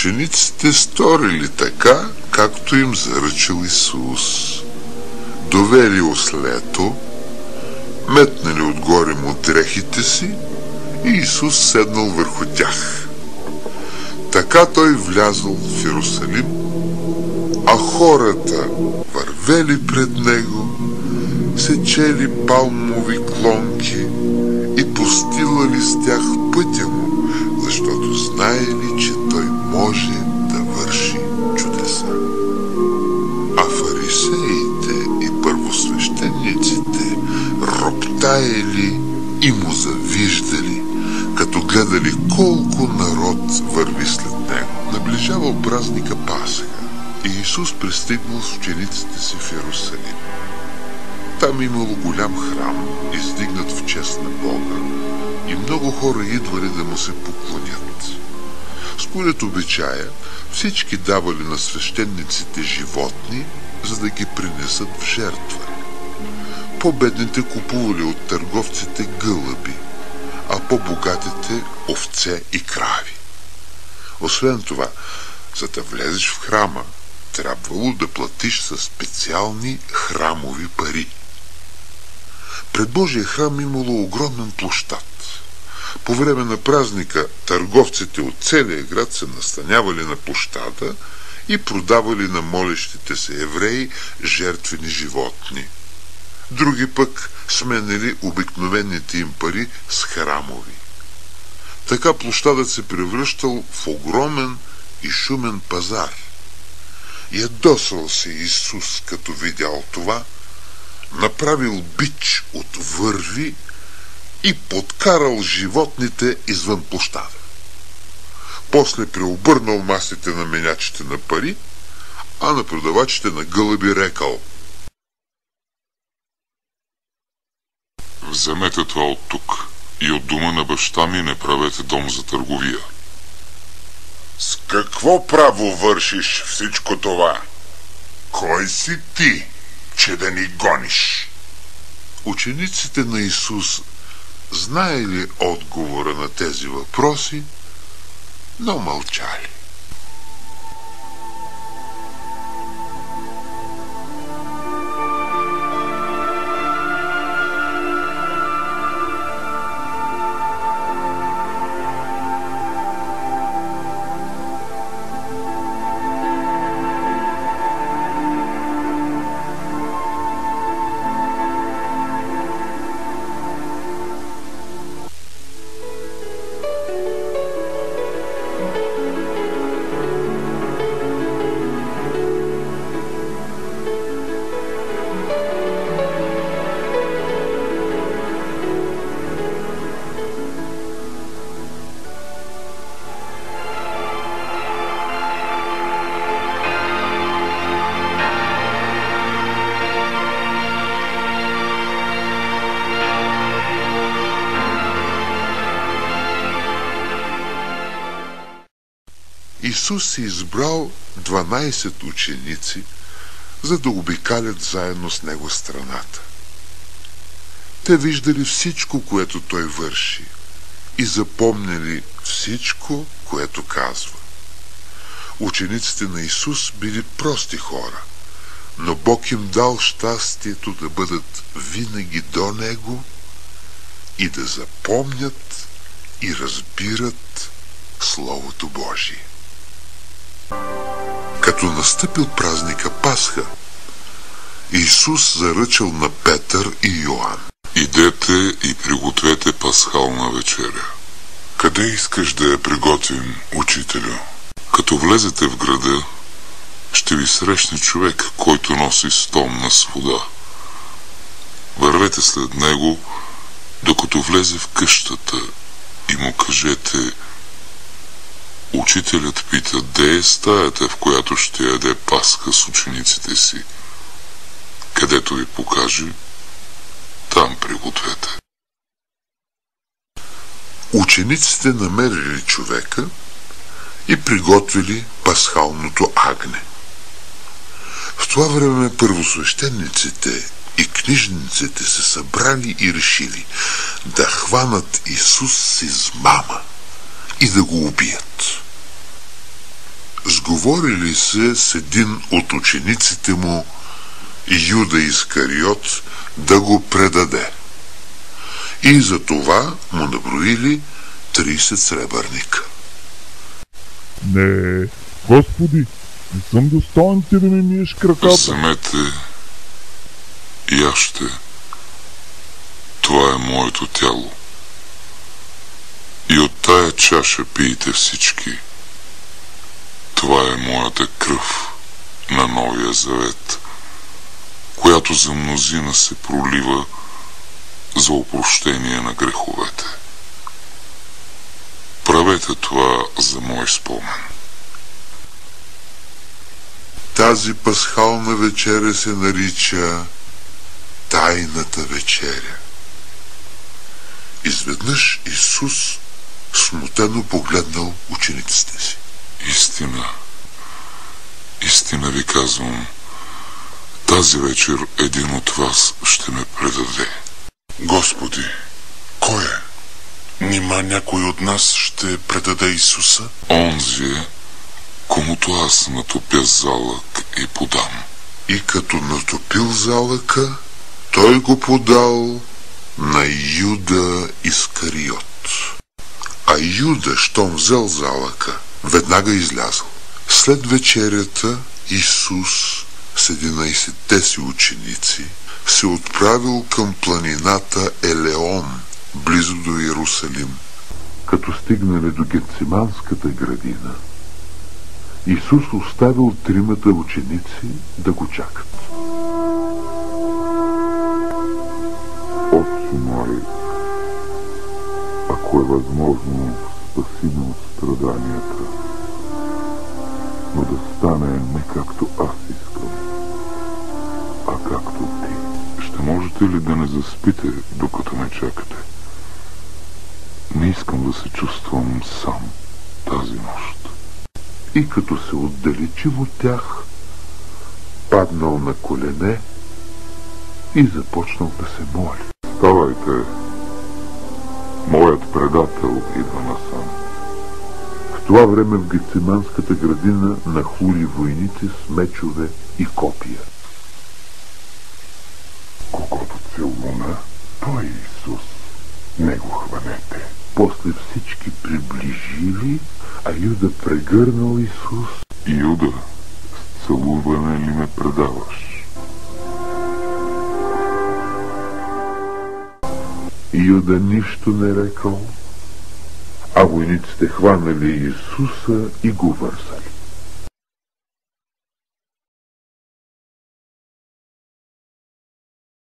учениците сторили така, както им заръчал Исус. Довели ослето, метнали отгоре му дрехите си и Исус седнал върху тях. Така той влязъл в Иерусалим, а хората вървели пред него, сечели палмови клонки и постилали с тях пътя му, защото знаели, че той може да върши чудеса. А фарисеите и първосвещениците роптаели и му завиждали, като гледали колко народ върви след него. Наближавал празника Пасха и Исус пристигнал с учениците си в Иерусалим. Там имало голям храм, издигнат в чест на Бога, и много хора идвали да му се поклонят. Според обичая, всички давали на свещениците животни, за да ги принесат в жертва. По-бедните купували от търговците гълъби, а по-богатите овце и крави. Освен това, за да влезеш в храма, трябвало да платиш със специални храмови пари. Пред Божия храм имало огромен площад. По време на празника търговците от целия град се настанявали на площада и продавали на молещите се евреи жертвени животни. Други пък сменили обикновените им пари с храмови. Така площадът се превръщал в огромен и шумен пазар. Ядосал се Исус, като видял това, направил бич от върви и подкарал животните извън площада. После преобърнал масите на менячите на пари, а на продавачите на гълъби рекал: вземете това от тук и от дома на баща ми не правете дом за търговия. С какво право вършиш всичко това? Кой си ти, че да ни гониш? Учениците на Исус знаели отговора на тези въпроси, но мълчали. Исус си избрал 12 ученици, за да обикалят заедно с него страната. Те виждали всичко, което той върши, и запомнили всичко, което казва. Учениците на Исус били прости хора, но Бог им дал щастието да бъдат винаги до него и да запомнят и разбират Словото Божие. Като настъпил празника Пасха, Исус заръчал на Петър и Йоан: идете и пригответе пасхална вечеря. Къде искаш да я приготвим, учителю? Като влезете в града, ще ви срещне човек, който носи стомна с вода. Вървете след него, докато влезе в къщата, и му кажете: учителят пита, де е стаята, в която ще яде Пасха с учениците си. Където ви покаже, там пригответе. Учениците намерили човека и приготвили пасхалното агне. В това време първосвещениците и книжниците се събрали и решили да хванат Исус с измама и да го убият. Сговорили се с един от учениците му, Юда Искариот, да го предаде. И за това му наброили 30 сребърника. Не, Господи, не съм достоен ти да ми миеш краката. Вземете и яжте. Това е моето тяло. И от тая чаша пийте всички. Това е моята кръв на Новия Завет, която за мнозина се пролива за опрощение на греховете. Правете това за мой спомен. Тази пасхална вечеря се нарича Тайната вечеря. Изведнъж Исус смутено погледнал учениците си. Истина ви казвам, тази вечер един от вас ще ме предаде. Господи, кой е? Нима някой от нас ще предаде Исуса? Онзи е, комуто аз натопя залък и подам. И като натопил залъка, той го подал на Юда Искариот. А Юда, щом взел залъка, веднага излязъл. След вечерята Исус с 11-те си ученици се отправил към планината Елеон, близо до Иерусалим. Като стигнали до Гетсиманската градина, Исус оставил 3 ученици да го чакат. Отче мой, ако е възможно, спаси ме от страданията, но да стане не както аз искам, а както ти. Ще можете ли да не заспите, докато ме чакате? Не искам да се чувствам сам тази нощ. И като се отдалечил от тях, паднал на колене и започнал да се моли. Ставайте, моят предател идва насам. В това време в Гетсиманската градина нахлули войници с мечове и копия. Когото целуна, той е Исус. Не го хванете. После всички приближили, а Юда прегърнал Исус. Юда, с целуване ли ме предаваш? Юда нищо не рекал, а войниците хванали Исуса и го вързали.